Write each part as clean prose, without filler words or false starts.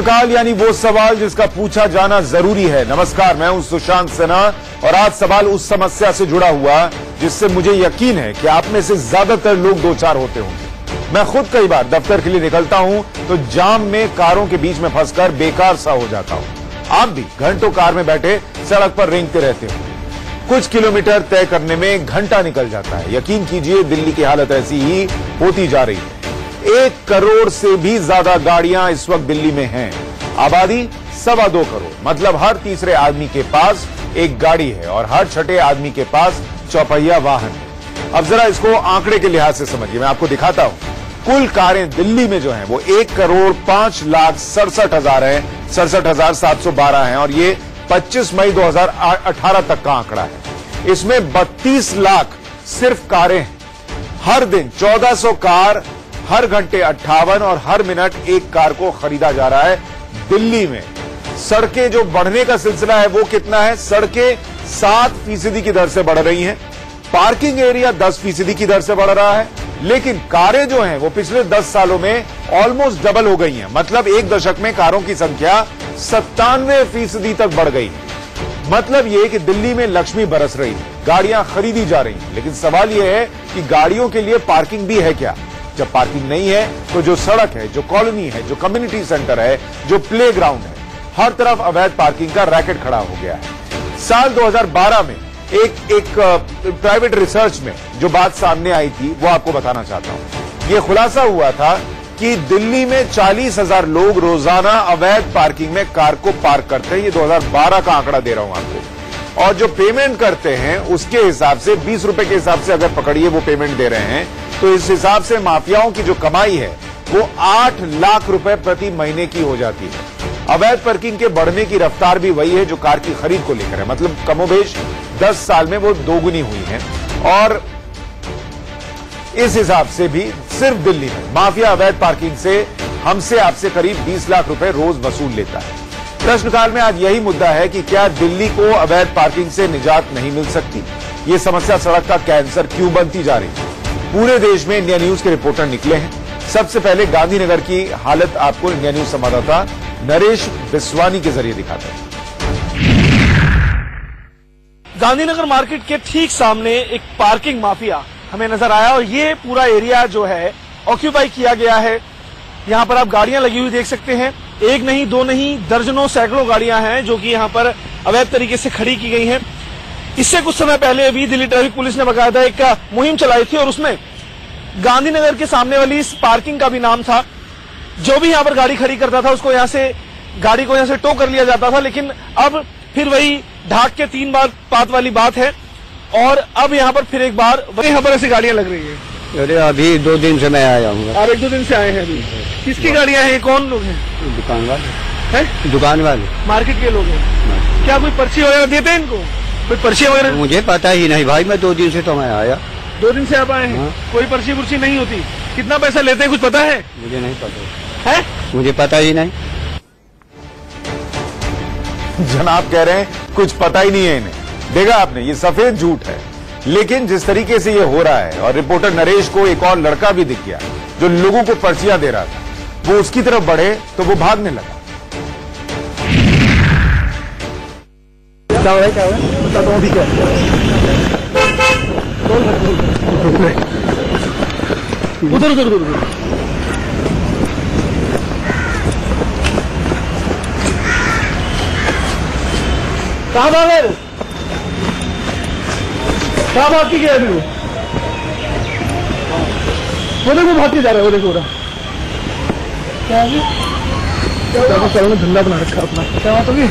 काल यानी वो सवाल जिसका पूछा जाना जरूरी है। नमस्कार, मैं हूं सुशांत सिन्हा और आज सवाल उस समस्या से जुड़ा हुआ जिससे मुझे यकीन है कि आप में से ज्यादातर लोग दो चार होते होंगे। मैं खुद कई बार दफ्तर के लिए निकलता हूं तो जाम में कारों के बीच में फंसकर बेकार सा हो जाता हूं। आप भी घंटों कार में बैठे सड़क पर रेंगते रहते हो। कुछ किलोमीटर तय करने में घंटा निकल जाता है। यकीन कीजिए, दिल्ली की हालत ऐसी ही होती जा रही है। 1 करोड़ से भी ज्यादा गाड़ियां इस वक्त दिल्ली में हैं। आबादी 2.25 करोड़, मतलब हर तीसरे आदमी के पास एक गाड़ी है और हर छठे आदमी के पास चौपहिया वाहन है। अब जरा इसको आंकड़े के लिहाज से समझिए, मैं आपको दिखाता हूं। कुल कारें दिल्ली में जो हैं वो 1,05,67,000 हैं, 67,712 हैं और ये 25 मई 2018 तक का आंकड़ा है। इसमें 32 लाख सिर्फ कारें हैं। हर दिन 1400 कार, हर घंटे 58 और हर मिनट एक कार को खरीदा जा रहा है दिल्ली में। सड़कें जो बढ़ने का सिलसिला है वो कितना है? सड़कें 7% की दर से बढ़ रही हैं। पार्किंग एरिया 10% की दर से बढ़ रहा है। लेकिन कारें जो हैं वो पिछले 10 सालों में ऑलमोस्ट डबल हो गई हैं। मतलब एक दशक में कारों की संख्या 97% तक बढ़ गई है। मतलब ये कि दिल्ली में लक्ष्मी बरस रही है, गाड़ियां खरीदी जा रही हैं। लेकिन सवाल यह है कि गाड़ियों के लिए पार्किंग भी है क्या? जब पार्किंग नहीं है तो जो सड़क है, जो कॉलोनी है, जो कम्युनिटी सेंटर है, जो प्लेग्राउंड है, हर तरफ अवैध पार्किंग का रैकेट खड़ा हो गया है। साल 2012 में एक प्राइवेट रिसर्च में जो बात सामने आई थी वो आपको बताना चाहता हूं। यह खुलासा हुआ था कि दिल्ली में 40,000 लोग रोजाना अवैध पार्किंग में कार को पार्क करते हैं। ये 2012 का आंकड़ा दे रहा हूं आपको। और जो पेमेंट करते हैं उसके हिसाब से 20 रुपए के हिसाब से अगर पकड़िए वो पेमेंट दे रहे हैं तो इस हिसाब से माफियाओं की जो कमाई है वो 8 लाख रुपए प्रति महीने की हो जाती है। अवैध पार्किंग के बढ़ने की रफ्तार भी वही है जो कार की खरीद को लेकर है। मतलब कमोबेश 10 साल में वो दोगुनी हुई है। और इस हिसाब से भी सिर्फ दिल्ली में माफिया अवैध पार्किंग से हमसे आपसे करीब 20 लाख रुपए रोज वसूल लेता है। प्रश्नकाल में आज यही मुद्दा है कि क्या दिल्ली को अवैध पार्किंग से निजात नहीं मिल सकती? ये समस्या सड़क का कैंसर क्यों बनती जा रही है? पूरे देश में इंडिया न्यूज के रिपोर्टर निकले हैं। सबसे पहले गांधीनगर की हालत आपको इंडिया न्यूज संवाददाता नरेश बिस्वानी के जरिए दिखाता है। गांधीनगर मार्केट के ठीक सामने एक पार्किंग माफिया हमें नजर आया और ये पूरा एरिया जो है ऑक्यूपाई किया गया है। यहाँ पर आप गाड़ियां लगी हुई देख सकते हैं। एक नहीं, दो नहीं, दर्जनों सैकड़ों गाड़ियां हैं जो कि यहाँ पर अवैध तरीके से खड़ी की गई हैं। इससे कुछ समय पहले अभी दिल्ली ट्रैफिक पुलिस ने बाकायदा एक मुहिम चलाई थी और उसमें गांधीनगर के सामने वाली इस पार्किंग का भी नाम था। जो भी यहाँ पर गाड़ी खड़ी करता था उसको गाड़ी को यहाँ से टो कर लिया जाता था। लेकिन अब फिर वही ढाक के 3 बार पात वाली बात है और अब यहाँ पर फिर एक बार यहाँ पर ऐसी गाड़ियां लग रही है। अरे अभी 2 दिन से मैं आया हूँ। आप 1-2 दिन से आए हैं अभी? किसकी गाड़ियां हैं? कौन लोग हैं? दुकान वाले हैं। दुकान वाले मार्केट के लोग हैं। क्या कोई पर्ची वगैरह देते हैं इनको? कोई पर्ची वगैरह? मुझे पता ही नहीं भाई, मैं 2 दिन से तो मैं आया। 2 दिन से आप आए हैं? कोई पर्ची पुर्ची नहीं होती? कितना पैसा लेते हैं कुछ पता है? मुझे नहीं पता है, मुझे पता ही नहीं। जनाब कह रहे हैं कुछ पता ही नहीं है इन्हें। देखा आपने, ये सफेद झूठ है। लेकिन जिस तरीके से ये हो रहा है, और रिपोर्टर नरेश को एक और लड़का भी दिख गया जो लोगों को पर्चियां दे रहा था, वो उसकी तरफ बढ़े तो वो भागने लगा। क्या हो रहा है? बताता हूँ। ठीक है, उधर उधर उधर कहाँ भाग रहे? कहाँ भाग के गया? वो देखो भाग के जा रहा है। वो देखो क्या है? क्या ने धंधा बना रखा अपना। क्या बात होगी?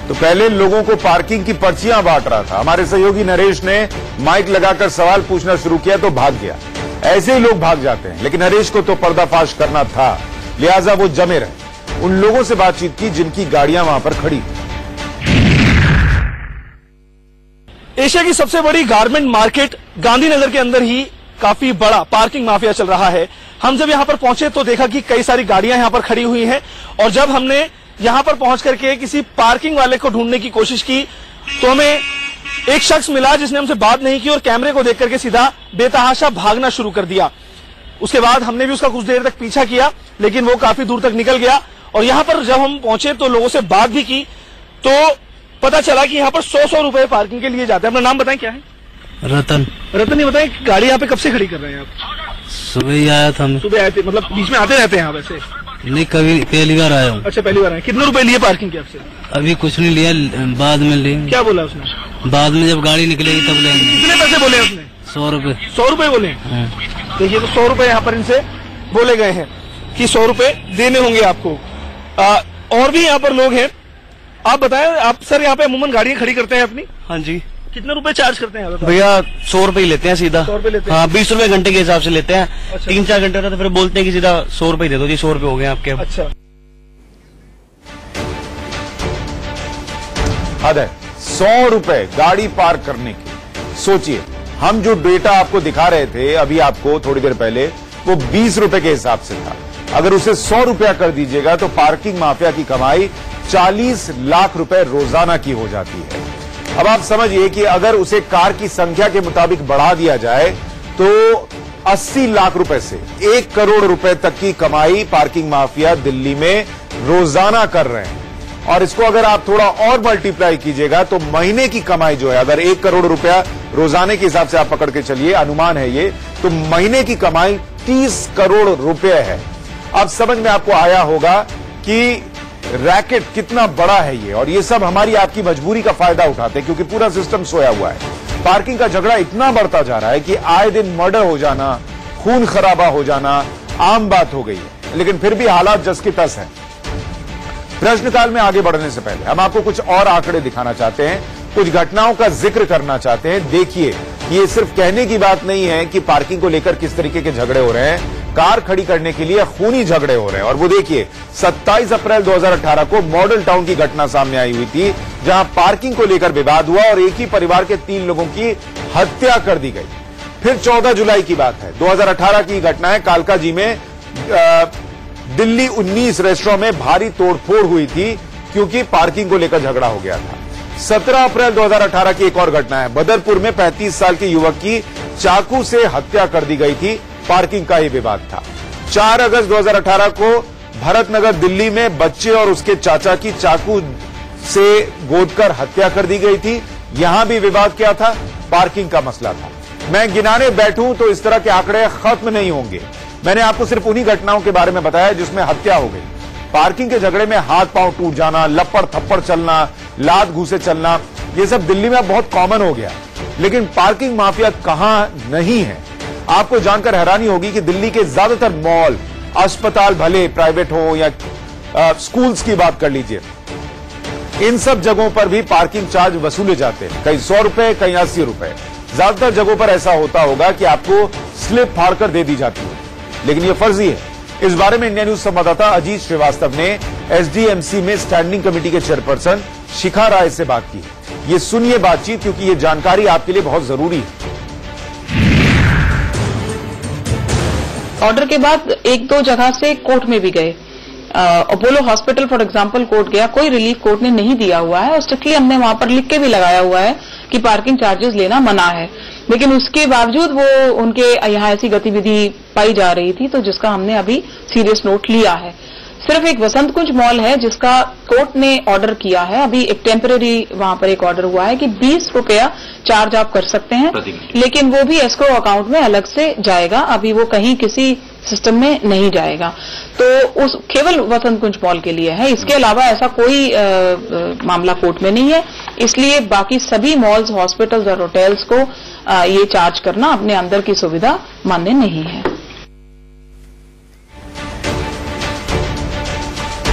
तो पहले लोगों को पार्किंग की पर्चियां बांट रहा था। हमारे सहयोगी नरेश ने माइक लगाकर सवाल पूछना शुरू किया तो भाग गया। ऐसे ही लोग भाग जाते हैं, लेकिन नरेश को तो पर्दाफाश करना था, लिहाजा वो जमे रहे। उन लोगों से बातचीत की जिनकी गाड़ियां वहां पर खड़ी। एशिया की सबसे बड़ी गारमेंट मार्केट गांधीनगर के अंदर ही काफी बड़ा पार्किंग माफिया चल रहा है। हम जब यहाँ पर पहुंचे तो देखा कि कई सारी गाड़ियां यहाँ पर खड़ी हुई हैं, और जब हमने यहाँ पर पहुंच करके किसी पार्किंग वाले को ढूंढने की कोशिश की तो हमें एक शख्स मिला जिसने हमसे बात नहीं की और कैमरे को देख करके सीधा बेतहाशा भागना शुरू कर दिया। उसके बाद हमने भी उसका कुछ देर तक पीछा किया, लेकिन वो काफी दूर तक निकल गया। और यहाँ पर जब हम पहुंचे तो लोगों से बात भी की तो पता चला कि यहाँ पर 100 रुपए पार्किंग के लिए जाते हैं। अपना नाम बताएं, क्या है? रतन। रतन, ये बताएं गाड़ी यहाँ पे कब से खड़ी कर रहे हैं आप? सुबह ही आया था मैं। सुबह आए थे, मतलब बीच में आते रहते हैं यहाँ वैसे? नहीं, कभी पहली बार आया हूँ। अच्छा, पहली बार आए। कितने रुपए लिए पार्किंग के आपसे? अभी कुछ नहीं लिया, बाद में लेंगे। क्या बोला उसने? बाद में जब गाड़ी निकलेगी तब लेंगे। कितने पैसे बोले उसने? 100 रुपए। 100 रुपए बोले? देखिए, तो 100 रुपए यहाँ पर इनसे बोले गए हैं कि 100 रुपए देने होंगे आपको। और भी यहाँ पर लोग हैं। आप बताएं, आप सर यहाँ पे अमूमन गाड़ियां खड़ी करते हैं अपनी? हाँ जी। कितने रुपए चार्ज करते हैं भैया? 100 रुपए ही लेते हैं सीधा। 100 रुपए लेते हैं? हाँ, 20 रुपए घंटे के हिसाब से लेते हैं। अच्छा। 3-4 घंटे रहता तो फिर बोलते हैं कि सीधा 100 रुपए दे दो जी, 100 रुपए हो गए आपके। अच्छा, हद है 100 रुपए गाड़ी पार्क करने की। सोचिए, हम जो डेटा आपको दिखा रहे थे अभी आपको थोड़ी देर पहले, वो 20 रुपए के हिसाब से था। अगर उसे 100 रुपया कर दीजिएगा तो पार्किंग माफिया की कमाई 40 लाख रुपए रोजाना की हो जाती है। अब आप समझिए कि अगर उसे कार की संख्या के मुताबिक बढ़ा दिया जाए तो 80 लाख रुपए से 1 करोड़ रुपए तक की कमाई पार्किंग माफिया दिल्ली में रोजाना कर रहे हैं। और इसको अगर आप थोड़ा और मल्टीप्लाई कीजिएगा तो महीने की कमाई जो है, अगर 1 करोड़ रुपया रोजाने के हिसाब से आप पकड़ के चलिए, अनुमान है ये, तो महीने की कमाई 30 करोड़ रुपए है। अब समझ में आपको आया होगा कि रैकेट कितना बड़ा है ये, और ये सब हमारी आपकी मजबूरी का फायदा उठाते हैं क्योंकि पूरा सिस्टम सोया हुआ है। पार्किंग का झगड़ा इतना बढ़ता जा रहा है कि आए दिन मर्डर हो जाना, खून खराबा हो जाना आम बात हो गई है, लेकिन फिर भी हालात जस की तस है। प्रश्नकाल में आगे बढ़ने से पहले हम आपको कुछ और आंकड़े दिखाना चाहते हैं, कुछ घटनाओं का जिक्र करना चाहते हैं। देखिए, ये सिर्फ कहने की बात नहीं है कि पार्किंग को लेकर किस तरीके के झगड़े हो रहे हैं, कार खड़ी करने के लिए खूनी झगड़े हो रहे हैं। और वो देखिए, 27 अप्रैल 2018 को मॉडल टाउन की घटना सामने आई हुई थी, जहां पार्किंग को लेकर विवाद हुआ और एक ही परिवार के 3 लोगों की हत्या कर दी गई। फिर 14 जुलाई की बात है, 2018 की घटना है, कालकाजी में दिल्ली 19 रेस्टोरेंट में भारी तोड़फोड़ हुई थी क्योंकि पार्किंग को लेकर झगड़ा हो गया था। 17 अप्रैल 2018 की एक और घटना है, बदरपुर में 35 साल के युवक की चाकू से हत्या कर दी गई थी, पार्किंग का ही विवाद था। 4 अगस्त 2018 को भरतनगर दिल्ली में बच्चे और उसके चाचा की चाकू से गोदकर हत्या कर दी गई थी, यहां भी विवाद क्या था? पार्किंग का मसला था। मैं गिनाने बैठूं तो इस तरह के आंकड़े खत्म नहीं होंगे। मैंने आपको सिर्फ उन्हीं घटनाओं के बारे में बताया जिसमें हत्या हो गई। पार्किंग के झगड़े में हाथ पांव टूट जाना, लपड़ थप्पड़ चलना, लात घूसे चलना, ये सब दिल्ली में बहुत कॉमन हो गया। लेकिन पार्किंग माफिया कहां नहीं है? आपको जानकर हैरानी होगी कि दिल्ली के ज्यादातर मॉल, अस्पताल, भले प्राइवेट हो या स्कूल्स की बात कर लीजिए, इन सब जगहों पर भी पार्किंग चार्ज वसूले जाते हैं, कहीं 100 रुपए, कहीं 80 रुपए। ज्यादातर जगहों पर ऐसा होता होगा कि आपको स्लिप फाड़कर दे दी जाती है, लेकिन यह फर्जी है। इस बारे में इंडिया न्यूज संवाददाता अजीत श्रीवास्तव ने एसडीएमसी में स्टैंडिंग कमेटी के चेयरपर्सन शिखा राय से बात की। ये सुनिए बातचीत, क्योंकि ये जानकारी आपके लिए बहुत जरूरी है। ऑर्डर के बाद 1-2 जगह से कोर्ट में भी गए। Apollo hospital for example court गया, कोई रिलीफ कोर्ट ने नहीं दिया हुआ है और स्ट्रिक्टली हमने वहां पर लिख के भी लगाया हुआ है कि पार्किंग चार्जेस लेना मना है, लेकिन उसके बावजूद वो उनके यहाँ ऐसी गतिविधि पाई जा रही थी, तो जिसका हमने अभी सीरियस नोट लिया है। सिर्फ एक वसंत कुंज मॉल है जिसका कोर्ट ने ऑर्डर किया है, अभी एक टेम्पररी वहां पर एक ऑर्डर हुआ है कि 20 रुपया चार्ज आप कर सकते हैं, लेकिन वो भी एस्क्रो अकाउंट में अलग से जाएगा, अभी वो कहीं किसी सिस्टम में नहीं जाएगा। तो उस केवल वसंत कुंज मॉल के लिए है, इसके अलावा ऐसा कोई मामला कोर्ट में नहीं है, इसलिए बाकी सभी मॉल्स, हॉस्पिटल्स और होटल्स को ये चार्ज करना अपने अंदर की सुविधा मान्य नहीं है।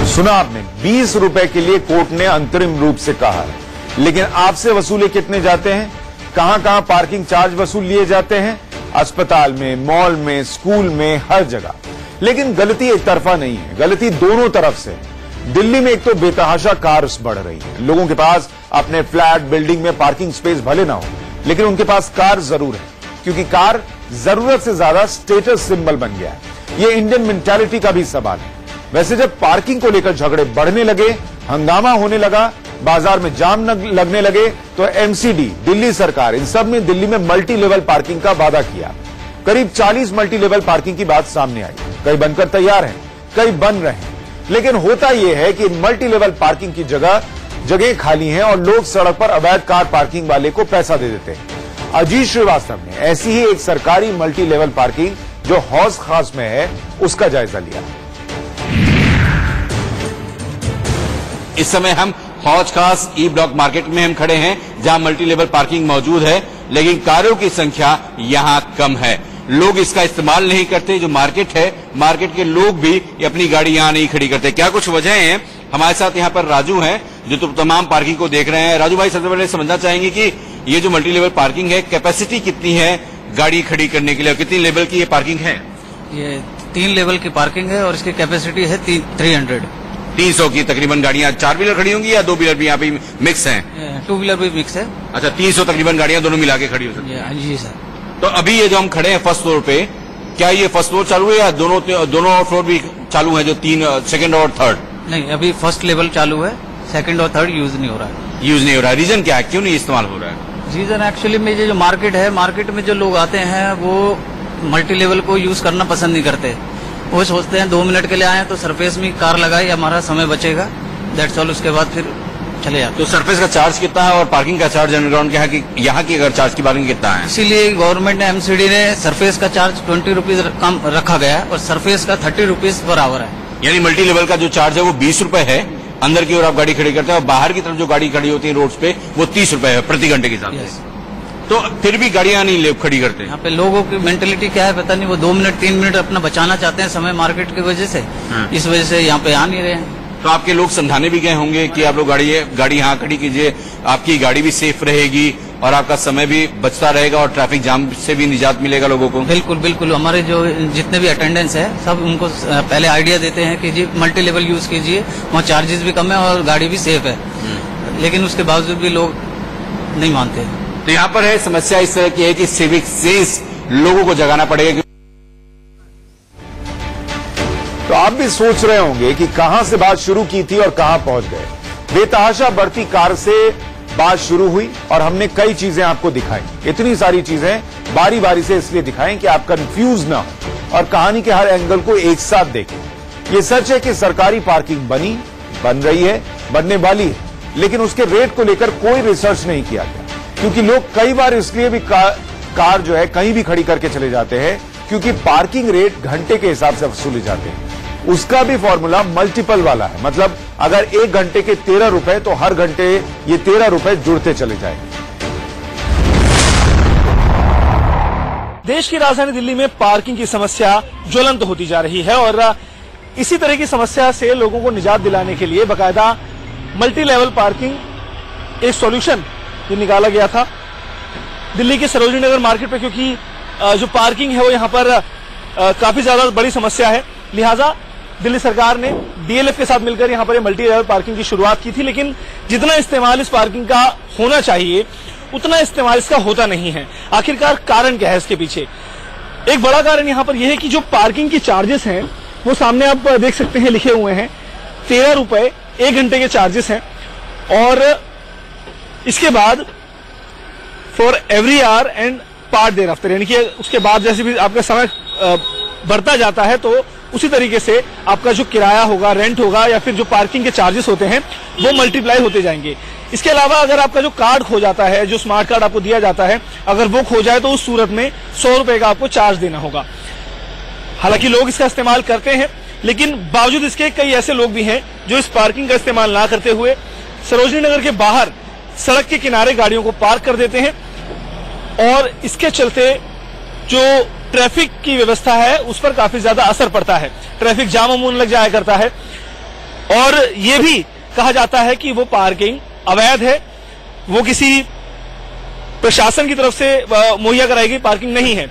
सुना आपने, 20 रुपए के लिए कोर्ट ने अंतरिम रूप से कहा है, लेकिन आपसे वसूले कितने जाते हैं? कहां कहां पार्किंग चार्ज वसूल लिए जाते हैं? अस्पताल में, मॉल में, स्कूल में, हर जगह। लेकिन गलती एक तरफा नहीं है, गलती दोनों तरफ से है। दिल्ली में एक तो बेतहाशा कार्स बढ़ रही है, लोगों के पास अपने फ्लैट, बिल्डिंग में पार्किंग स्पेस भले ना हो, लेकिन उनके पास कार जरूर है, क्योंकि कार जरूरत से ज्यादा स्टेटस सिंबल बन गया है। ये इंडियन मेंटालिटी का भी सवाल है। वैसे जब पार्किंग को लेकर झगड़े बढ़ने लगे, हंगामा होने लगा, बाजार में जाम लगने लगे, तो एमसीडी, दिल्ली सरकार, इन सब ने दिल्ली में मल्टी लेवल पार्किंग का वादा किया। करीब 40 मल्टी लेवल पार्किंग की बात सामने आई। कई बनकर तैयार हैं, कई बन रहे हैं, लेकिन होता यह है कि मल्टी लेवल पार्किंग की जगह खाली हैं और लोग सड़क पर अवैध कार पार्किंग वाले को पैसा दे देते हैं। अजीत श्रीवास्तव ने ऐसी ही एक सरकारी मल्टी लेवल पार्किंग जो हौज खास में है, उसका जायजा लिया। इस समय हम हौज खास ई ब्लॉक मार्केट में हम खड़े हैं, जहां मल्टी लेवल पार्किंग मौजूद है, लेकिन कारों की संख्या यहां कम है। लोग इसका इस्तेमाल नहीं करते। जो मार्केट है, मार्केट के लोग भी अपनी गाड़ी यहां नहीं खड़ी करते। क्या कुछ वजह है? हमारे साथ यहां पर राजू हैं, जो तो तमाम पार्किंग को देख रहे हैं। राजू भाई, सबसे पहले समझना चाहेंगे कि ये जो मल्टी लेवल पार्किंग है, कैपेसिटी कितनी है गाड़ी खड़ी करने के लिए, कितनी लेवल की ये पार्किंग है? ये 3 लेवल की पार्किंग है और इसकी कैपेसिटी है 300 की तकरीबन गाड़ियां। 4 व्हीलर खड़ी होंगी या 2 व्हीलर भी यहाँ पे मिक्स हैं? 2 व्हीलर भी मिक्स है। अच्छा, 300 तकरीबन गाड़ियां दोनों मिला के खड़ी हो सकती है। जी सर। तो अभी ये जो हम खड़े हैं फर्स्ट फ्लोर पे, क्या ये फर्स्ट फ्लोर चालू है या दोनों फ्लोर भी चालू है, जो 3 सेकंड और थर्ड? नहीं, अभी फर्स्ट लेवल चालू है, सेकंड और थर्ड यूज नहीं हो रहा है। रीजन क्या है, क्यों नहीं इस्तेमाल हो रहा है? रीजन एक्चुअली में ये जो मार्केट है, मार्केट में जो लोग आते हैं वो मल्टी लेवल को यूज करना पसंद नहीं करते। वो सोचते हैं 2 मिनट के लिए आए तो सरफेस में कार लगाए, हमारा समय बचेगा, दैट्स ऑल। उसके बाद फिर चले जाते। तो सरफेस का चार्ज कितना है और पार्किंग का चार्ज अंडरग्राउंड क्या है कि यहाँ की अगर चार्ज की पार्किंग कितना है? इसीलिए गवर्नमेंट ने, एमसीडी ने सरफेस का चार्ज 20 रुपीज कम रखा गया है और सरफेस का 30 रुपीज पर आवर है। यानी मल्टी लेवल का जो चार्ज है वो 20 रुपए है, अंदर की ओर आप गाड़ी खड़ी करते हैं, और बाहर की तरफ जो गाड़ी खड़ी होती है रोड पे वो 30 रुपए है प्रति घंटे के हिसाब से। तो फिर भी गाड़ियां नहीं खड़ी करते। यहाँ पे लोगों की मेंटेलिटी क्या है पता नहीं, वो 2 मिनट 3 मिनट अपना बचाना चाहते हैं समय मार्केट की वजह से। इस वजह से यहाँ पे आ नहीं रहे हैं। तो आपके लोग समझाने भी गए होंगे कि आप लोग गाड़ी यहाँ खड़ी कीजिए, आपकी गाड़ी भी सेफ रहेगी और आपका समय भी बचता रहेगा और ट्रैफिक जाम से भी निजात मिलेगा लोगों को। बिल्कुल बिल्कुल। हमारे जो जितने भी अटेंडेंस है सब उनको पहले आइडिया देते हैं कि जी मल्टी लेवल यूज कीजिए, वहाँ चार्जेस भी कम है और गाड़ी भी सेफ है, लेकिन उसके बावजूद भी लोग नहीं मानते। तो यहाँ पर है समस्या इस तरह की है कि सिविक सेंस लोगों को जगाना पड़ेगा। तो आप भी सोच रहे होंगे कि कहां से बात शुरू की थी और कहां पहुंच गए। बेतहाशा बढ़ती कार से बात शुरू हुई और हमने कई चीजें आपको दिखाई। इतनी सारी चीजें बारी बारी से इसलिए दिखाएं कि आप कंफ्यूज ना हो और कहानी के हर एंगल को एक साथ देखें। ये सच है कि सरकारी पार्किंग बन रही है, बनने वाली है, लेकिन उसके रेट को लेकर कोई रिसर्च नहीं किया गया, क्योंकि लोग कई बार इसलिए भी कार जो है कहीं भी खड़ी करके चले जाते हैं क्योंकि पार्किंग रेट घंटे के हिसाब से वसूले जाते हैं। उसका भी फॉर्मूला मल्टीपल वाला है, मतलब अगर 1 घंटे के 13 रुपए तो हर घंटे ये 13 रुपए जुड़ते चले जाएंगे। देश की राजधानी दिल्ली में पार्किंग की समस्या ज्वलंत होती जा रही है और इसी तरह की समस्या से लोगों को निजात दिलाने के लिए बकायदा मल्टी लेवल पार्किंग एक सॉल्यूशन जो निकाला गया था दिल्ली के सरोजनी नगर मार्केट पे, क्योंकि जो पार्किंग है वो यहाँ पर काफी ज्यादा बड़ी समस्या है। लिहाजा दिल्ली सरकार ने डीएलएफ के साथ मिलकर यहाँ पर मल्टी लेवल पार्किंग की शुरुआत की थी, लेकिन जितना इस्तेमाल इस पार्किंग का होना चाहिए उतना इस्तेमाल इसका होता नहीं है। आखिरकार कारण क्या है इसके पीछे? एक बड़ा कारण यहाँ पर यह है कि जो पार्किंग की चार्जेस हैं वो सामने आप देख सकते हैं, लिखे हुए हैं 13 रुपए 1 घंटे के चार्जेस हैं और इसके बाद for every hour and part thereafter, यानी कि उसके बाद जैसे भी आपका समय बढ़ता जाता है तो उसी तरीके से आपका जो किराया होगा, रेंट होगा या फिर जो पार्किंग के चार्जेस होते हैं वो मल्टीप्लाई होते जाएंगे। इसके अलावा अगर आपका जो कार्ड खो जाता है, जो स्मार्ट कार्ड आपको दिया जाता है, अगर वो खो जाए तो उस सूरत में 100 रुपए का आपको चार्ज देना होगा। हालांकि लोग इसका इस्तेमाल करते हैं, लेकिन बावजूद इसके कई ऐसे लोग भी हैं जो इस पार्किंग का इस्तेमाल ना करते हुए सरोजनी नगर के बाहर सड़क के किनारे गाड़ियों को पार्क कर देते हैं और इसके चलते जो ट्रैफिक की व्यवस्था है उस पर काफी ज्यादा असर पड़ता है। ट्रैफिक जाम अमूमन लग जाया करता है और ये भी कहा जाता है कि वो पार्किंग अवैध है, वो किसी प्रशासन की तरफ से मुहैया कराई गई पार्किंग नहीं है।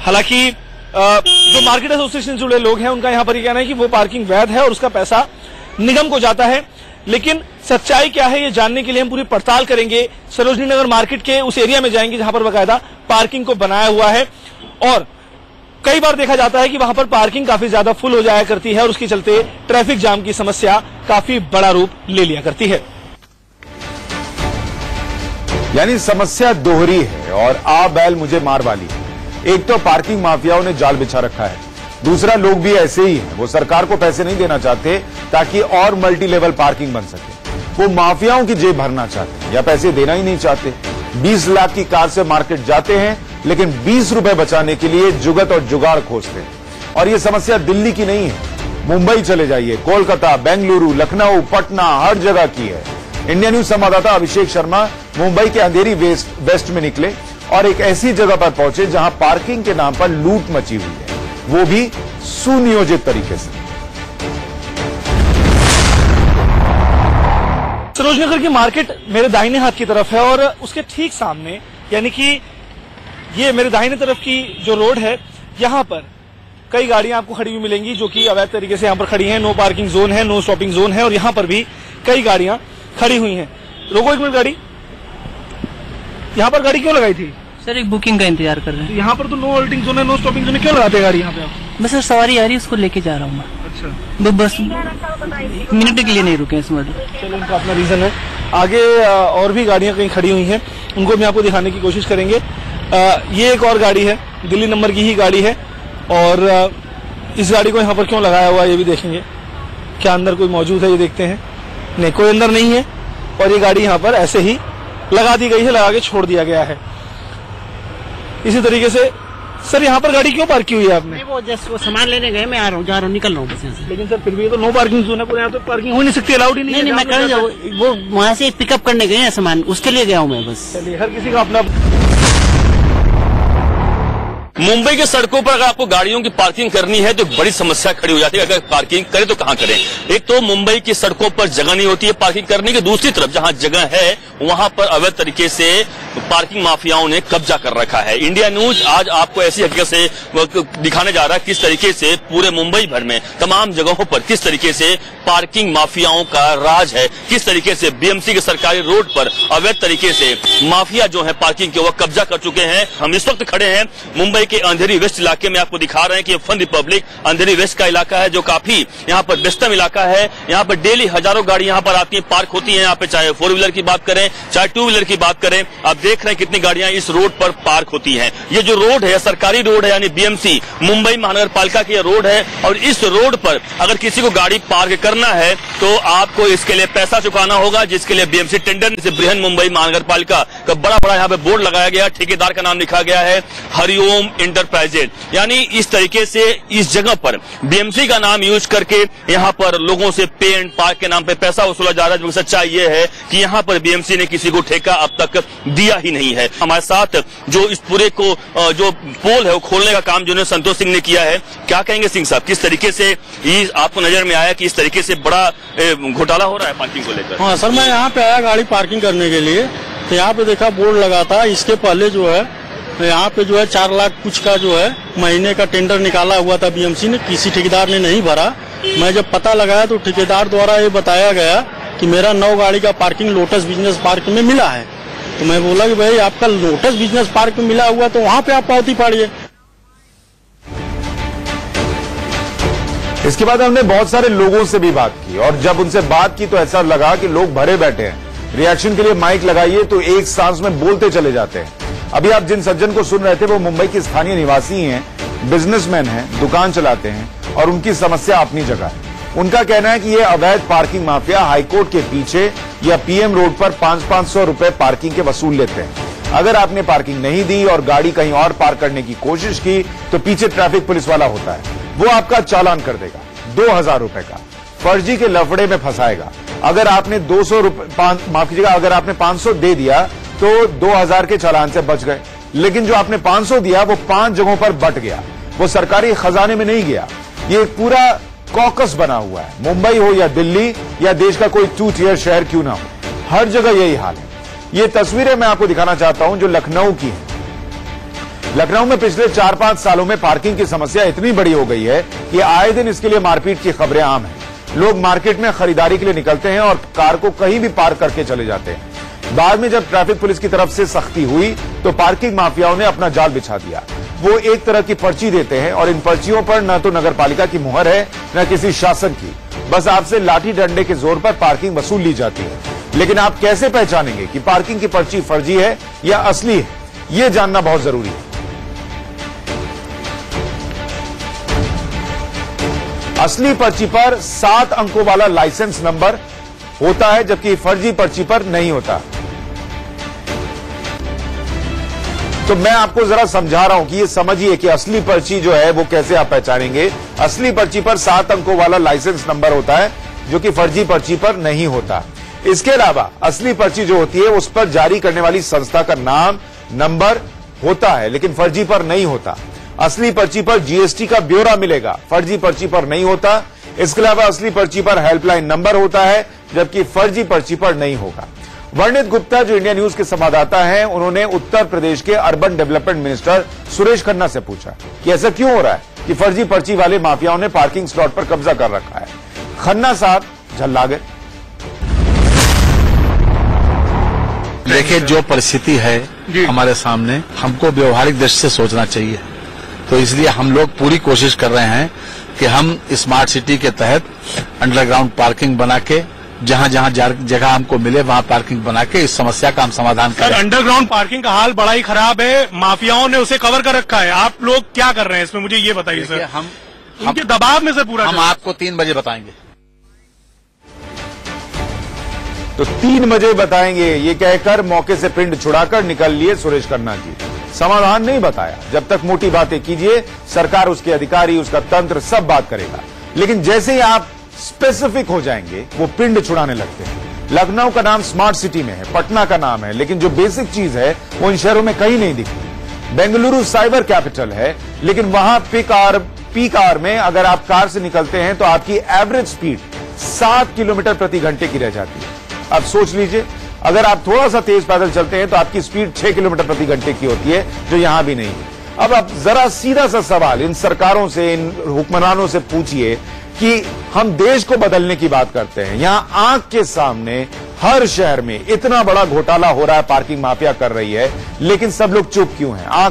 हालांकि जो मार्केट एसोसिएशन से जुड़े लोग हैं उनका यहाँ पर ये कहना है कि वो पार्किंग वैध है और उसका पैसा निगम को जाता है, लेकिन सच्चाई क्या है ये जानने के लिए हम पूरी पड़ताल करेंगे। सरोजनी नगर मार्केट के उस एरिया में जाएंगे जहां पर बाकायदा पार्किंग को बनाया हुआ है और कई बार देखा जाता है कि वहां पर पार्किंग काफी ज्यादा फुल हो जाया करती है और उसके चलते ट्रैफिक जाम की समस्या काफी बड़ा रूप ले लिया करती है। यानी समस्या दोहरी है और आ बैल मुझे मार वाली है। एक तो पार्किंग माफियाओं ने जाल बिछा रखा है, दूसरा लोग भी ऐसे ही हैं। वो सरकार को पैसे नहीं देना चाहते ताकि और मल्टी लेवल पार्किंग बन सके। वो माफियाओं की जेब भरना चाहते हैं या पैसे देना ही नहीं चाहते। 20 लाख की कार से मार्केट जाते हैं लेकिन 20 रुपए बचाने के लिए जुगत और जुगाड़ खोजते हैं। और ये समस्या दिल्ली की नहीं है, मुंबई चले जाइए, कोलकाता, बेंगलुरु, लखनऊ, पटना, हर जगह की है। इंडिया न्यूज संवाददाता अभिषेक शर्मा मुंबई के अंधेरी वेस्ट में निकले और एक ऐसी जगह पर पहुंचे जहां पार्किंग के नाम पर लूट मची हुई है, वो भी सुनियोजित तरीके से। सरोजनगर की मार्केट मेरे दाहिने हाथ की तरफ है और उसके ठीक सामने, यानी कि ये मेरे दाहिने तरफ की जो रोड है, यहां पर कई गाड़ियां आपको खड़ी हुई मिलेंगी जो कि अवैध तरीके से यहां पर खड़ी हैं। नो पार्किंग जोन है, नो स्टॉपिंग जोन है और यहां पर भी कई गाड़ियां खड़ी हुई हैं। रोको एक मिनट, गाड़ी यहाँ पर गाड़ी क्यों लगाई थी? सर एक बुकिंग का इंतजार कर रहे हैं। यहाँ पर तो नो हॉल्टिंग जोन है, नो स्टॉपिंग जोन है, क्यों लगाते हैं गाड़ी यहाँ पे आप? बस सर सवारी आ रही है, उसको लेके जा रहा हूँ मैं। अच्छा, बस मिनट के लिए नहीं रुके इसमें। चलो, उनका अपना रीजन है। आगे और भी गाड़ियाँ कहीं खड़ी हुई हैं, उनको भी आपको दिखाने की कोशिश करेंगे। ये एक और गाड़ी है, दिल्ली नंबर की ही गाड़ी है और इस गाड़ी को यहाँ पर क्यों लगाया हुआ है ये भी देखेंगे। क्या अंदर कोई मौजूद है ये देखते हैं। नहीं, कोई अंदर नहीं है और ये गाड़ी यहाँ पर ऐसे ही लगा दी गई है, लगा के छोड़ दिया गया है। इसी तरीके से सर यहाँ पर गाड़ी क्यों पार्क की हुई है आपने? वो जस्ट वो सामान लेने गए, मैं आ रहा हूँ, जा रहा हूँ, निकल रहा हूँ बस यहाँ से। लेकिन सर फिर भी ये तो नो पार्किंग जोन है, पूरे यहाँ तो पार्किंग हो नहीं सकती, अलाउड ही नहीं है। नहीं, मैं कह वो वहाँ से पिकअप करने गए हैं सामान, उसके लिए गया हूँ मैं बस। चलिए, हर किसी का अपना। मुंबई के सड़कों पर अगर आपको गाड़ियों की पार्किंग करनी है तो बड़ी समस्या खड़ी हो जाती है। अगर पार्किंग करें तो कहां करें? एक तो मुंबई की सड़कों पर जगह नहीं होती है पार्किंग करने की, दूसरी तरफ जहां जगह है वहां पर अवैध तरीके से पार्किंग माफियाओं ने कब्जा कर रखा है। इंडिया न्यूज आज आपको ऐसी हकीकत से दिखाने जा रहा है किस तरीके से पूरे मुंबई भर में तमाम जगहों पर किस तरीके से पार्किंग माफियाओं का राज है, किस तरीके से बीएमसी के सरकारी रोड पर अवैध तरीके से माफिया जो है पार्किंग के वो कब्जा कर चुके हैं। हम इस वक्त खड़े हैं मुंबई के अंधेरी वेस्ट इलाके में, आपको दिखा रहे हैं कि फन रिपब्लिक अंधेरी वेस्ट का इलाका है जो काफी यहाँ पर व्यस्तम इलाका है। यहाँ पर डेली हजारों गाड़ी यहाँ पर आती है, पार्क होती है यहाँ पे, चाहे 4 व्हीलर की बात करें चाहे 2 व्हीलर की बात करें। आप देख रहे हैं कितनी गाड़ियां इस रोड पर पार्क होती हैं। ये जो रोड है सरकारी रोड है, यानी बीएमसी मुंबई महानगर पालिका की रोड है और इस रोड पर अगर किसी को गाड़ी पार्क करना है तो आपको इसके लिए पैसा चुकाना होगा, जिसके लिए बीएमसी टेंडर से बृहन मुंबई महानगर पालिका का बड़ा यहाँ पे बोर्ड लगाया गया, ठेकेदार का नाम लिखा गया है हरिओम इंटरप्राइजेज। यानी इस तरीके से इस जगह पर बीएमसी का नाम यूज करके यहाँ पर लोगों से पे एंड पार्क के नाम पे पैसा वसूला जा रहा है। सच्चाई ये है कि यहाँ पर बीएमसी ने किसी को ठेका अब तक दिया ही नहीं है। हमारे साथ जो इस पूरे को जो पोल है वो खोलने का काम जो संतोष सिंह ने किया है, क्या कहेंगे सिंह साहब, किस तरीके से ये आपको नजर में आया कि इस तरीके से बड़ा घोटाला हो रहा है पार्किंग को लेकर? हाँ सर, मैं यहाँ पे आया गाड़ी पार्किंग करने के लिए, तो यहाँ पे देखा बोर्ड लगा था। इसके पहले जो है यहाँ पे जो है 4 लाख कुछ का जो है महीने का टेंडर निकाला हुआ था बीएमसी ने, किसी ठेकेदार ने नहीं भरा। मैं जब पता लगाया तो ठेकेदार द्वारा ये बताया गया कि मेरा 9 गाड़ी का पार्किंग लोटस बिजनेस पार्क में मिला है। तो मैं बोला कि भाई आपका लोटस बिजनेस पार्क में मिला हुआ तो वहाँ पे आप पावती पाड़िए। इसके बाद हमने बहुत सारे लोगों से भी बात की और जब उनसे बात की तो ऐसा लगा कि लोग भरे बैठे हैं। रिएक्शन के लिए माइक लगाइए तो एक सांस में बोलते चले जाते हैं। अभी आप जिन सज्जन को सुन रहे थे वो मुंबई के स्थानीय निवासी हैं, बिजनेसमैन हैं, दुकान चलाते हैं और उनकी समस्या अपनी जगह है। उनका कहना है कि ये अवैध पार्किंग माफिया हाईकोर्ट के पीछे या पीएम रोड पर 500-500 रुपए पार्किंग के वसूल लेते हैं। अगर आपने पार्किंग नहीं दी और गाड़ी कहीं और पार्क करने की कोशिश की तो पीछे ट्रैफिक पुलिस वाला होता है, वो आपका चालान कर देगा 2000 रुपए का, फर्जी के लफड़े में फंसाएगा। अगर आपने 200 रुपए माफ कीजिएगा, अगर आपने 500 दे दिया तो 2000 के चालान से बच गए। लेकिन जो आपने 500 दिया वो 5 जगहों पर बट गया, वो सरकारी खजाने में नहीं गया। ये पूरा कॉकस बना हुआ है, मुंबई हो या दिल्ली या देश का कोई 2 टियर शहर क्यों ना हो, हर जगह यही हाल है। ये तस्वीरें मैं आपको दिखाना चाहता हूं जो लखनऊ की है। लखनऊ में पिछले 4-5 सालों में पार्किंग की समस्या इतनी बड़ी हो गई है कि आए दिन इसके लिए मारपीट की खबरें आम हैं। लोग मार्केट में खरीदारी के लिए निकलते हैं और कार को कहीं भी पार्क करके चले जाते हैं। बाद में जब ट्रैफिक पुलिस की तरफ से सख्ती हुई तो पार्किंग माफियाओं ने अपना जाल बिछा दिया। वो एक तरह की पर्ची देते हैं और इन पर्चियों पर न तो नगर पालिका की मुहर है न किसी शासन की। बस आपसे लाठी डंडे के जोर पर पार्किंग वसूल ली जाती है। लेकिन आप कैसे पहचानेंगे कि पार्किंग की पर्ची फर्जी है या असली है, यह जानना बहुत जरूरी है। असली पर्ची पर 7 अंकों वाला लाइसेंस नंबर होता है, जबकि फर्जी पर्ची पर नहीं होता। तो मैं आपको जरा समझा रहा हूं कि ये समझिए कि असली पर्ची जो है वो कैसे आप पहचानेंगे। असली पर्ची पर 7 अंकों वाला लाइसेंस नंबर होता है, जो कि फर्जी पर्ची पर नहीं होता। इसके अलावा असली पर्ची जो होती है उस पर जारी करने वाली संस्था का नाम, नंबर होता है, लेकिन फर्जी पर नहीं होता। असली पर्ची पर जीएसटी का ब्यौरा मिलेगा, फर्जी पर्ची पर नहीं होता। इसके अलावा असली पर्ची पर हेल्पलाइन नंबर होता है, जबकि फर्जी पर्ची पर नहीं होगा। वर्णित गुप्ता जो इंडिया न्यूज के संवाददाता हैं, उन्होंने उत्तर प्रदेश के urban development minister Suresh Khanna से पूछा कि ऐसा क्यों हो रहा है कि फर्जी पर्ची वाले माफियाओं ने पार्किंग स्लॉट पर कब्जा कर रखा है। खन्ना साहब झल्ला गए। देखिए, जो परिस्थिति है हमारे सामने, हमको व्यवहारिक दृष्टि से सोचना चाहिए। तो इसलिए हम लोग पूरी कोशिश कर रहे हैं कि हम स्मार्ट सिटी के तहत अंडरग्राउंड पार्किंग बना के जहां जहां जगह हमको मिले वहां पार्किंग बना के इस समस्या का हम समाधान करें। अंडरग्राउंड पार्किंग का हाल बड़ा ही खराब है, माफियाओं ने उसे कवर कर रखा है। आप लोग क्या कर रहे हैं इसमें, मुझे ये बताइए सर। हम उनके दबाव में से पूरा हम आपको 3 बजे बताएंगे। तो 3 बजे बताएंगे, ये कहकर मौके से पिंड छुड़ाकर निकल लिए सुरेश खन्ना जी। समाधान नहीं बताया। जब तक मोटी बातें कीजिए, सरकार, उसके अधिकारी, उसका तंत्र सब बात करेगा, लेकिन जैसे ही आप स्पेसिफिक हो जाएंगे वो पिंड छुड़ाने लगते हैं। लखनऊ का नाम स्मार्ट सिटी में है, पटना का नाम है, लेकिन जो बेसिक चीज है वो इन शहरों में कहीं नहीं दिखती। बेंगलुरु साइबर कैपिटल है, लेकिन वहां पीक आवर में अगर आप कार से निकलते हैं तो आपकी एवरेज स्पीड 7 किलोमीटर प्रति घंटे की रह जाती है। अब सोच लीजिए, अगर आप थोड़ा सा तेज पैदल चलते हैं तो आपकी स्पीड 6 किलोमीटर प्रति घंटे की होती है, जो यहां भी नहीं है। अब आप जरा सीधा सा सवाल इन सरकारों से, इन हुक्मरानों से पूछिए कि हम देश को बदलने की बात करते हैं, यहां आंख के सामने हर शहर में इतना बड़ा घोटाला हो रहा है, पार्किंग माफिया कर रही है, लेकिन सब लोग चुप क्यों हैं? आंख